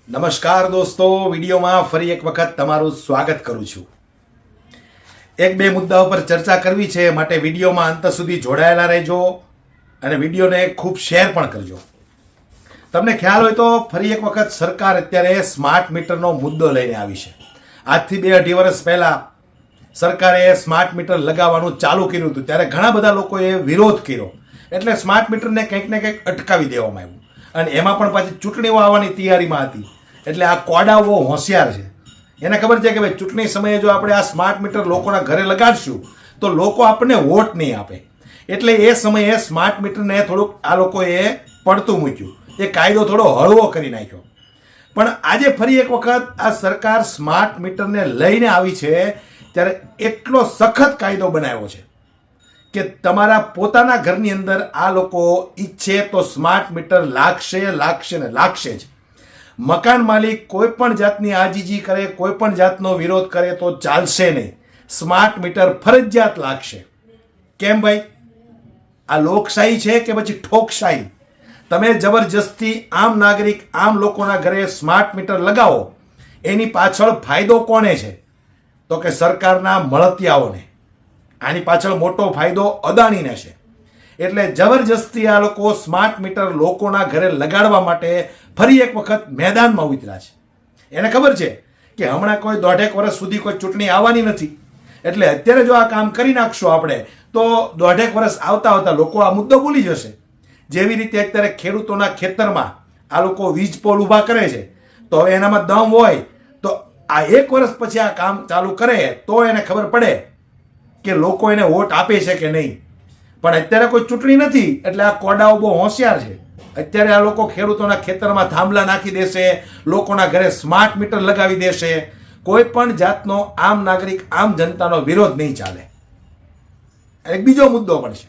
નમસ્કાર દોસ્તો, વિડીયોમાં ફરી એક વખત તમારું સ્વાગત કરું છું. એક બે મુદ્દા ઉપર ચર્ચા કરવી છે, માટે વિડીયોમાં અંત સુધી જોડાયેલા રહેજો અને વિડીયોને ખૂબ શેર પણ કરજો. તમને ખ્યાલ હોય તો ફરી એક વખત સરકાર અત્યારે સ્માર્ટ મીટરનો મુદ્દો લઈને આવી છે. આજથી 2-2.5 વર્ષ પહેલા સરકારે સ્માર્ટ મીટર લગાવવાનું ચાલુ કર્યું હતું, ત્યારે ઘણા બધા લોકોએ વિરોધ કર્યો, એટલે સ્માર્ટ મીટરને કંઈક ને કંઈક અટકાવી દેવામાં આવ્યું. અને એમાં પણ પાછી ચૂંટણીઓ આવવાની તૈયારીમાં હતી, એટલે આ કોડા બહુ હોશિયાર છે. એને ખબર છે કે ભાઈ ચૂંટણી સમયે જો આપણે આ સ્માર્ટ મીટર લોકોના ઘરે લગાડશું તો લોકો આપણને વોટ નહીં આપે, એટલે એ સમયે સ્માર્ટ મીટરને થોડુંક આ લોકોએ પડતું મૂક્યું, એ કાયદો થોડો હળવો કરી નાખ્યો. પણ આજે ફરી એક વખત આ સરકાર સ્માર્ટ મીટરને લઈને આવી છે, ત્યારે એટલો સખત કાયદો બનાવ્યો છે કે તમારા પોતાના ઘરની અંદર આ લોકો ઈચ્છે તો સ્માર્ટ મીટર લાગશે ને લાગશે જ. મકાન માલિક કોઈ પણ જાતની આજીજી કરે, કોઈ પણ જાતનો વિરોધ કરે તો ચાલશે નહીં, સ્માર્ટ મીટર ફરજિયાત લાગશે. કેમ ભાઈ? આ લોકશાહી છે કે પછી ઠોકશાહી? તમે જબરજસ્તી આમ નાગરિક, આમ લોકોના ઘરે સ્માર્ટ મીટર લગાવો, એની પાછળ ફાયદો કોને છે? તો કે સરકારના મળતિયાઓને. આની પાછળ મોટો ફાયદો અદાણીને છે. એટલે જબરજસ્તી આ લોકો સ્માર્ટ મીટર લોકોના ઘરે લગાડવા માટે ફરી એક વખત મેદાનમાં ઉતર્યા છે. એને ખબર છે કે હમણાં કોઈ 1.5 વર્ષ સુધી કોઈ ચૂંટણી આવવાની નથી, એટલે અત્યારે જો આ કામ કરી નાખશું આપણે તો 1.5 વર્ષ આવતા લોકો આ મુદ્દો ભૂલી જશે. જેવી રીતે અત્યારે ખેડૂતોના ખેતરમાં આ લોકો વીજ પોલ ઊભા કરે છે, તો હવે એનામાં દમ હોય તો આ 1 વર્ષ પછી આ કામ ચાલુ કરે તો એને ખબર પડે કે લોકો એને વોટ આપે છે કે નહીં. પણ અત્યારે કોઈ ચૂંટણી નથી, એટલે આ કોડાઓ બહુ હોશિયાર છે. અત્યારે આ લોકો ખેડૂતોના ખેતરમાં થાંભલા નાખી દેશે, લોકોના ઘરે સ્માર્ટ મીટર લગાવી દેશે. કોઈ પણ જાતનો આમ નાગરિક, આમ જનતાનો વિરોધ નહીં ચાલે. એક બીજો મુદ્દો પણ છે,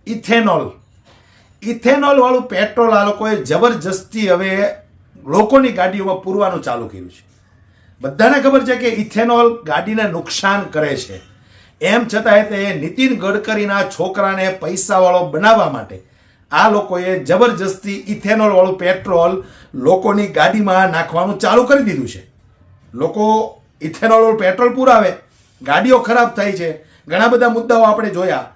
ઇથેનોલ. ઇથેનોલ વાળું પેટ્રોલ આ લોકોએ જબરજસ્તી હવે લોકોની ગાડીઓમાં પૂરવાનું ચાલુ કર્યું છે. બધાને ખબર છે કે ઇથેનોલ ગાડીને નુકસાન કરે છે, એમ છતાં તે નીતિન ગડકરીના છોકરાને પૈસાવાળો બનાવવા માટે આ લોકોએ જબરજસ્તી ઇથેનોલ વાળું પેટ્રોલ લોકોની ગાડીમાં નાખવાનું ચાલુ કરી દીધું છે. લોકો ઇથેનોલ વાળું પેટ્રોલ પુરાવે, ગાડીઓ ખરાબ થાય છે. ઘણા બધા મુદ્દાઓ આપણે જોયા,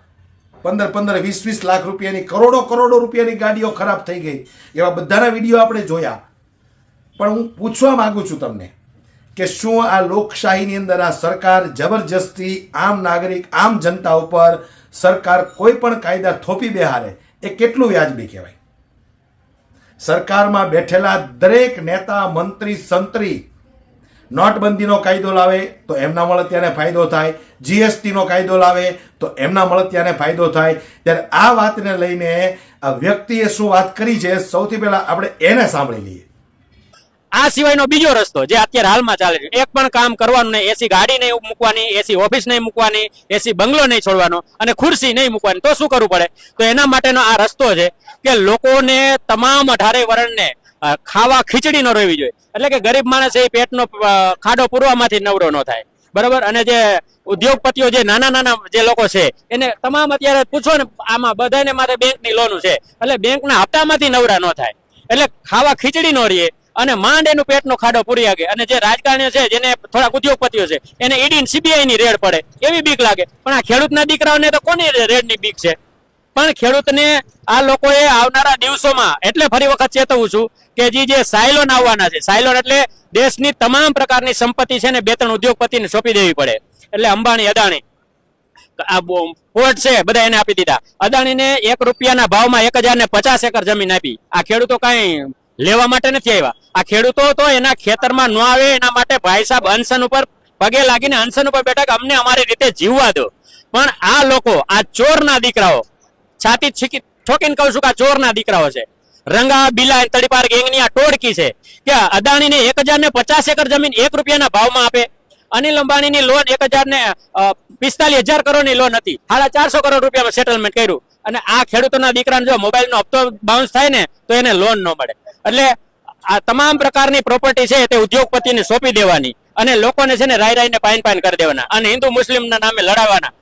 15-15, 20-20 લાખ રૂપિયાની, કરોડો રૂપિયાની ગાડીઓ ખરાબ થઈ ગઈ, એવા બધાના વિડીયો આપણે જોયા. પણ હું પૂછવા માંગુ છું તમને કે શું આ લોકશાહીની અંદર આ સરકાર જબરજસ્તી આમ નાગરિક, આમ જનતા ઉપર સરકાર કોઈ પણ કાયદા થોપી બેહારે, એ કેટલું વ્યાજબી કહેવાય? સરકારમાં બેઠેલા દરેક નેતા, મંત્રી, સંત્રી નોટબંધીનો કાયદો લાવે તો એમના મળતિયાને ફાયદો થાય, જીએસટીનો કાયદો લાવે તો એમના મળતિયાને ફાયદો થાય. ત્યારે આ વાતને લઈને આ વ્યક્તિએ શું વાત કરી છે, સૌથી પહેલા આપણે એને સાંભળી લઈએ. આ સિવાયનો બીજો રસ્તો જે અત્યારે હાલમાં ચાલે છે, એક પણ કામ કરવાનું નહીં, એસી ગાડી નહીં મૂકવાની, એસી ઓફિસ નહીં મૂકવાની, એસી બંગલો નહીં છોડવાનો અને ખુરશી નહીં મૂકવાની. તો શું કરવું પડે? તો એના માટેનો આ રસ્તો છે કે લોકોને તમામ 18 વર્ણને ખાવા ખીચડી ન રહેવી જોઈએ. એટલે કે ગરીબ માણસ એ પેટનો ખાડો પૂરવામાંથી નવરો ન થાય, બરાબર. અને જે ઉદ્યોગપતિઓ, જે નાના જે લોકો છે, એને તમામ અત્યારે પૂછો ને, આમાં બધાને મારે બેંકની લોન છે, એટલે બેંકના હપ્તામાંથી નવરા ન થાય, એટલે ખાવા ખીચડી ન રહીએ અને માંડ એનું પેટનો ખાડો પૂરી આગે. અને જે રાજકારણીઓ છે, જેને થોડાક ઉદ્યોગપતિઓ છે, એને ઈડી સીબીઆઈ ની રેડ પડે એવી બીક લાગે. પણ આ ખેડૂતના દીકરાઓને તો કોની રેડની બીક છે? પણ ખેડૂતને આ લોકોએ આવનારા દિવસોમાં, એટલે ફરી વખત ચેતવું છું કે જે સાયલોન આવવાના છે, સાયલોન એટલે દેશની તમામ પ્રકારની સંપત્તિ છે ને 2-3 ઉદ્યોગપતિને સોંપી દેવી પડે. એટલે અંબાણી, અદાણી, આ પોર્ટ છે, બધા એને આપી દીધા. અદાણીને ₹1 ભાવમાં 1050 એકર જમીન આપી. આ ખેડૂતો કઈ લેવા માટે નથી આવ્યા. આ ખેડૂતો તો એના ખેતરમાં ન આવે એના માટે ભાઈ સાહેબ અનશન ઉપર પગે લાગીને અનશન ઉપર બેઠા કે અમને અમારી રીતે જીવવા દો. પણ આ લોકો, આ ચોરના દીકરાઓ, છાતી ઠોકીને કહું છું કે આ ચોરના દીકરાઓ છે. રંગા, બિલા, તડીપાર ગેંગની આ ટોળકી છે કે અદાણીને 1050 એકર જમીન ₹1 ભાવમાં આપે. અનિલ અંબાણીની લોન 45,000 કરોડની લોન હતી, 450 કરોડ રૂપિયામાં સેટલમેન્ટ કર્યું. અને આ ખેડૂતોના દીકરાને જો મોબાઈલનો હપ્તો બાઉન્સ થાય ને તો એને લોન ન મળે. એટલે આ તમામ પ્રકારની પ્રોપર્ટી છે તે ઉદ્યોગપતિને સોંપી દેવાની અને લોકોને છે ને રાઈને પાઈન કરી દેવાના અને હિન્દુ મુસ્લિમના નામે લડાવવાના.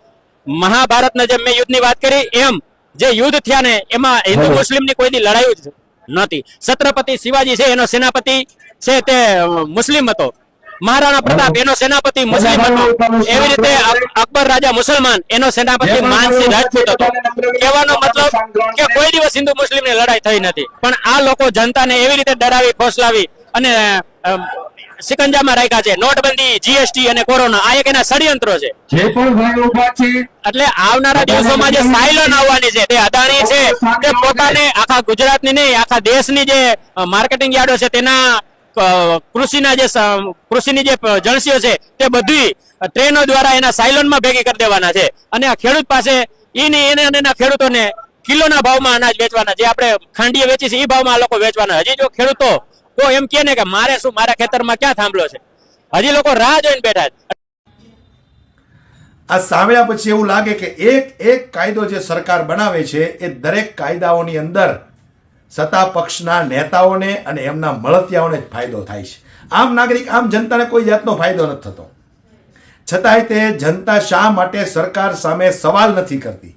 મહાભારતના જે મેં યુદ્ધની વાત કરી, એમ જે યુદ્ધ થયા ને એમાં હિન્દુ મુસ્લિમની કોઈ દી લડાયું નથી. છત્રપતિ શિવાજી છે એનો સેનાપતિ છે તે મુસ્લિમ હતો. મહારાણા પ્રતાપ એનો સેનાપતિ મુસ્લિમ હતો. એવી રીતે અકબર રાજા મુસલમાન એનો સેનાપતિ માનસિંહ રાજપૂત હતો. કહેવાનો મતલબ કે કોઈ દિવસ હિન્દુ મુસ્લિમની લડાઈ થઈ નથી. પણ આ લોકો જનતાને એવી રીતે ડરાવી ફોસલાવી અને સિકંજામાં રાખ્યા છે. નોટબંધી, જીએસટી અને કોરોના આ એક એના ષડયંત્રો છે. જે પણ ભાઈ ઉભા છે એટલે આવનારા દિવસોમાં જે સાયલોન આવવાની છે તે અદાણી છે તે પોતાને આખા ગુજરાતની નહીં આખા દેશની જે માર્કેટિંગ યાર્ડો છે તેના કૃષિની જે જણસીઓ છે તે બધી ટ્રેનો દ્વારા એના સાયલોનમાં ભેગી કરી દેવાના છે. અને આ ખેડૂત પાસે એના ખેડૂતોને કિલોના ભાવમાં અનાજ વેચવાના, જે આપણે ખાંડીએ વેચી છે એ ભાવમાં આ લોકો વેચવાના. હજી જો ખેડૂતો તો એમ કહે ને કે મારે શું, મારા ખેતરમાં ક્યાં થાંભલો છે, હજી લોકો રાહ જોઈને બેઠા છે. આ સાંભળ્યા પછી એવું લાગે કે એક એક કાયદો જે સરકાર બનાવે છે એ દરેક કાયદાઓની અંદર સત્તા પક્ષના નેતાઓને અને એમના મળતિયાઓને જ ફાયદો થાય છે. આમ નાગરિક, આમ જનતાને કોઈ જાતનો ફાયદો નથી થતો. છતાંય તે જનતા શા માટે સરકાર સામે સવાલ નથી કરતી?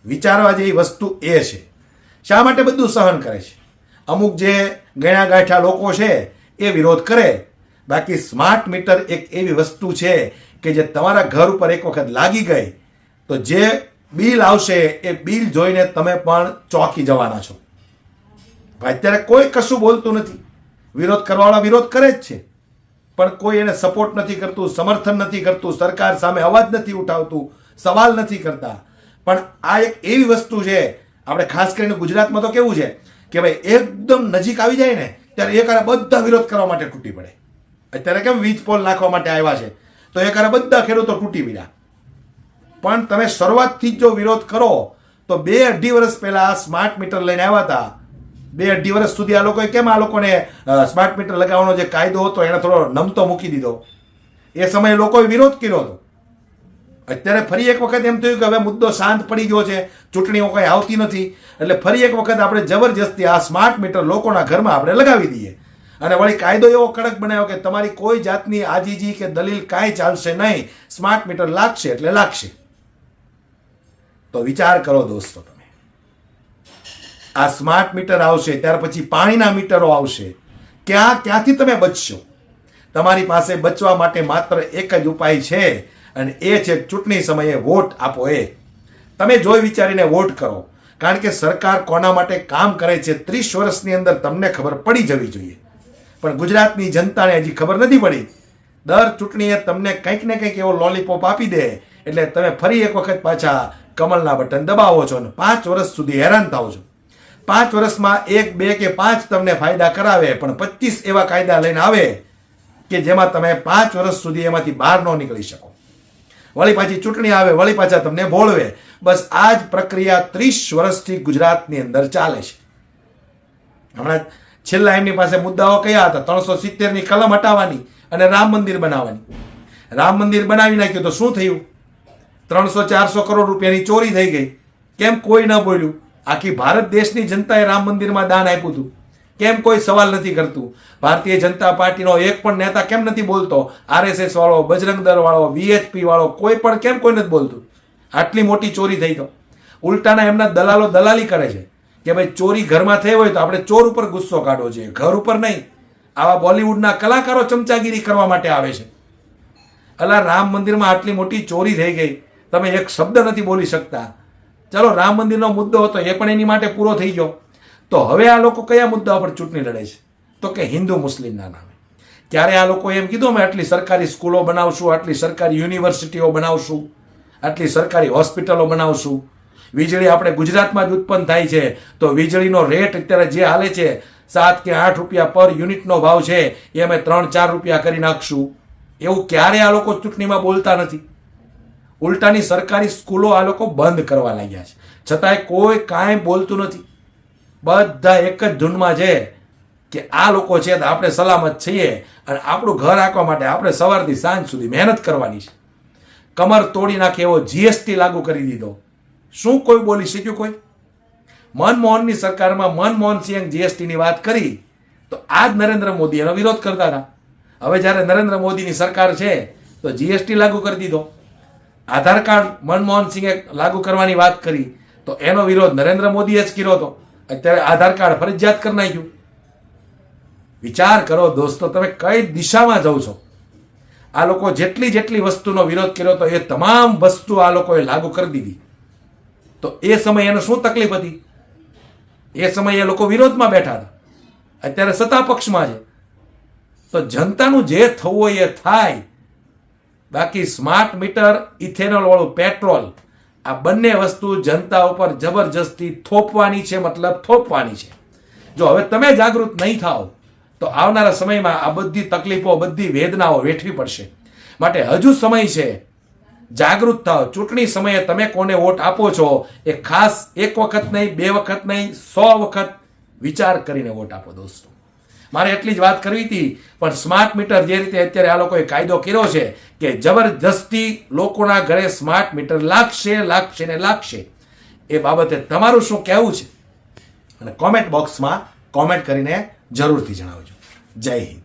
વિચારવા જેવી વસ્તુ એ છે. શા માટે બધું સહન કરે છે? અમુક જે ગણ્યા ગાંઠ્યા લોકો છે એ વિરોધ કરે. બાકી સ્માર્ટ મીટર એક એવી વસ્તુ છે કે જે તમારા ઘર ઉપર એક વખત લાગી ગઈ તો જે બિલ આવશે એ બિલ જોઈને તમે પણ ચોંકી જવાના છો. અત્યારે કોઈ કશું બોલતું નથી. વિરોધ કરવાવાળા વિરોધ કરે જ છે, પણ કોઈ એને સપોર્ટ નથી કરતું, સમર્થન નથી કરતું, સરકાર સામે અવાજ નથી ઉઠાવતું, સવાલ નથી કરતા. પણ આ એક એવી વસ્તુ છે, આપણે ખાસ કરીને ગુજરાતમાં તો કેવું છે કે ભાઈ એકદમ નજીક આવી જાય ને ત્યારે એકારે બધા વિરોધ કરવા માટે તૂટી પડે. અત્યારે કેમ વીજ પોલ નાખવા માટે આવ્યા છે તો એકારે બધા ખેડૂતો તૂટી પડ્યા. પણ તમે શરૂઆતથી જ જો વિરોધ કરો તો 2-2.5 વર્ષ પહેલા સ્માર્ટ મીટર લઈને આવ્યા હતા. 2-2.5 વર્ષ સુધી આ લોકોએ કેમ આ લોકોને સ્માર્ટ મીટર લગાવવાનો જે કાયદો હતો એને થોડો નમતો મૂકી દીધો. એ સમયે લોકોએ વિરોધ કર્યો હતો. અત્યારે ફરી એક વખત એમ થયું કે હવે મુદ્દો શાંત પડી ગયો છે, ચૂંટણીઓ કંઈ આવતી નથી, એટલે ફરી એક વખત આપણે જબરજસ્તી આ સ્માર્ટ મીટર લોકોના ઘરમાં આપણે લગાવી દઈએ. અને વળી કાયદો એવો કડક બનાવ્યો કે તમારી કોઈ જાતની આજીજી કે દલીલ કાંઈ ચાલશે નહીં, સ્માર્ટ મીટર લાગશે એટલે લાગશે. તો વિચાર કરો દોસ્તો, તમે આ સ્માર્ટ મીટર આવશે ત્યાર પછી પાણીના મીટરો આવશે, ક્યાંથી તમે બચશો? તમારી પાસે બચવા માટે માત્ર એક જ ઉપાય છે અને એ છે ચૂંટણી સમયે વોટ આપો. એ તમે જોઈ વિચારીને વોટ કરો, કારણ કે સરકાર કોના માટે કામ કરે છે 30 વર્ષની અંદર તમને ખબર પડી જવી જોઈએ. પણ ગુજરાતની જનતાને હજી ખબર નથી પડી. દર ચૂંટણીએ તમને કંઈક ને કંઈક એવો લોલીપોપ આપી દે એટલે તમે ફરી એક વખત પાછા કમળના બટન દબાવો છો અને 5 વર્ષ સુધી હેરાન થાવ છો. 5 વર્ષમાં 1, 2 કે 5 તમને ફાયદા કરાવે, પણ 25 એવા કાયદા લઈને આવે કે જેમાં તમે 5 વર્ષ સુધી એમાંથી બહાર ન નીકળી શકો. વળી પાછી ચૂંટણી આવે, વળી પાછા તમને ભોળવે. બસ આ જ પ્રક્રિયા 30 વર્ષથી ગુજરાતની અંદર ચાલે છે. હમણાં છેલ્લા એમની પાસે મુદ્દાઓ કયા હતા? 370ની કલમ હટાવવાની અને રામ મંદિર બનાવવાની. રામ મંદિર બનાવી નાખ્યું તો શું થયું? 300-400 કરોડ રૂપિયાની ચોરી થઈ ગઈ. કેમ કોઈ ન બોલ્યું? આખી ભારત દેશની જનતાએ રામ મંદિરમાં દાન આપ્યું હતું. કેમ કોઈ સવાલ નથી કરતું? ભારતીય જનતા પાર્ટીનો એક પણ નેતા કેમ નથી બોલતો? RSS વાળો, બજરંગ દળ વાળો, VHP વાળો કોઈ પણ કેમ કોઈ નથી બોલતું? આટલી મોટી ચોરી થઈ તો ઉલટાના એમના દલાલો દલાલી કરે છે કે ભાઈ ચોરી ઘરમાં થઈ હોય તો આપણે ચોર ઉપર ગુસ્સો કાઢવો જોઈએ, ઘર ઉપર નહીં. આવા બોલિવૂડના કલાકારો ચમચાગીરી કરવા માટે આવે છે. અલા, રામ મંદિરમાં આટલી મોટી ચોરી થઈ ગઈ, તમે એક શબ્દ નથી બોલી શકતા. ચલો, રામ મંદિરનો મુદ્દો હતો એ પણ એની માટે પૂરો થઈ ગયો. તો હવે આ લોકો કયા મુદ્દા પર ચૂંટણી લડે છે? તો કે હિન્દુ મુસ્લિમના નામે. ત્યારે આ લોકો એમ કીધું અમે આટલી સરકારી સ્કૂલો બનાવશું, આટલી સરકારી યુનિવર્સિટીઓ બનાવશું, આટલી સરકારી હોસ્પિટલો બનાવશું. વીજળી આપણે ગુજરાતમાં જ ઉત્પન્ન થાય છે તો વીજળીનો રેટ અત્યારે જે હાલે છે 7 કે 8 રૂપિયા પર યુનિટનો ભાવ છે એ અમે 3-4 રૂપિયા કરી નાખશું. એવું ક્યારે આ લોકો ચૂંટણીમાં બોલતા નથી. ઉલટાની સરકારી સ્કૂલો આ લોકો બંધ કરવા લાગ્યા છે, છતાંય કોઈ કાંઈ બોલતું નથી. બધા એક જ ધૂનમાં છે કે આ લોકો છે તો આપણે સલામત છીએ અને આપણું ઘર આંકવા માટે આપણે સવારથી સાંજ સુધી મહેનત કરવાની છે. કમર તોડી નાખે એવો GST લાગુ કરી દીધો. શું કોઈ બોલી શક્યું? કોઈ? મનમોહનની સરકારમાં મનમોહન સિંહ GSTની વાત કરી તો આજ નરેન્દ્ર મોદી એનો વિરોધ કરતા હતા. હવે જ્યારે નરેન્દ્ર મોદીની સરકાર છે તો GST લાગુ કરી દીધો. આધાર કાર્ડ મનમોહન સિંહે લાગુ કરવાની વાત કરી તો એનો વિરોધ નરેન્દ્ર મોદીએ જ કર્યો હતો. અત્યારે આધાર કાર્ડ ફરજિયાત કરી નાખ્યું. વિચાર કરો દોસ્તો, તમે કઈ દિશામાં જાઓ છો? આ લોકો જેટલી વસ્તુનો વિરોધ કર્યો તો એ તમામ વસ્તુ આ લોકોએ લાગુ કરી દીધી. તો એ સમયે એને શું તકલીફ હતી? એ સમયે એ લોકો વિરોધમાં બેઠા હતા, અત્યારે સત્તા પક્ષમાં છે. તો જનતાનું જે થવું હોય એ થાય. બાકી સ્માર્ટ મીટર, ઇથેનોલ વાળું પેટ્રોલ, આ બંને વસ્તુ જનતા ઉપર જબરજસ્તી થોપવાની છે, મતલબ થોપવાની છે. જો હવે તમે જાગૃત નહીં થાઓ તો આવનારા સમયમાં આ બધી તકલીફો, બધી વેદનાઓ વેઠવી પડશે. માટે હજુ સમય છે, જાગૃત થાઓ. ચૂંટણી સમયે તમે કોને વોટ આપો છો એ ખાસ એક વખત નહીં, 2 વખત નહીં, 100 વખત વિચાર કરીને વોટ આપો દોસ્તો. મારે એટલી જ વાત કરવી હતી. પણ સ્માર્ટ મીટર જે રીતે અત્યારે આ લોકોએ કાયદો કર્યો છે કે જબરજસ્તી લોકોના ઘરે સ્માર્ટ મીટર લાગશે ને લાગશે, એ બાબતે તમારું શું કહેવું છે? અને કોમેન્ટ બોક્સમાં કોમેન્ટ કરીને જરૂરથી જણાવજો. જય હિન્દ.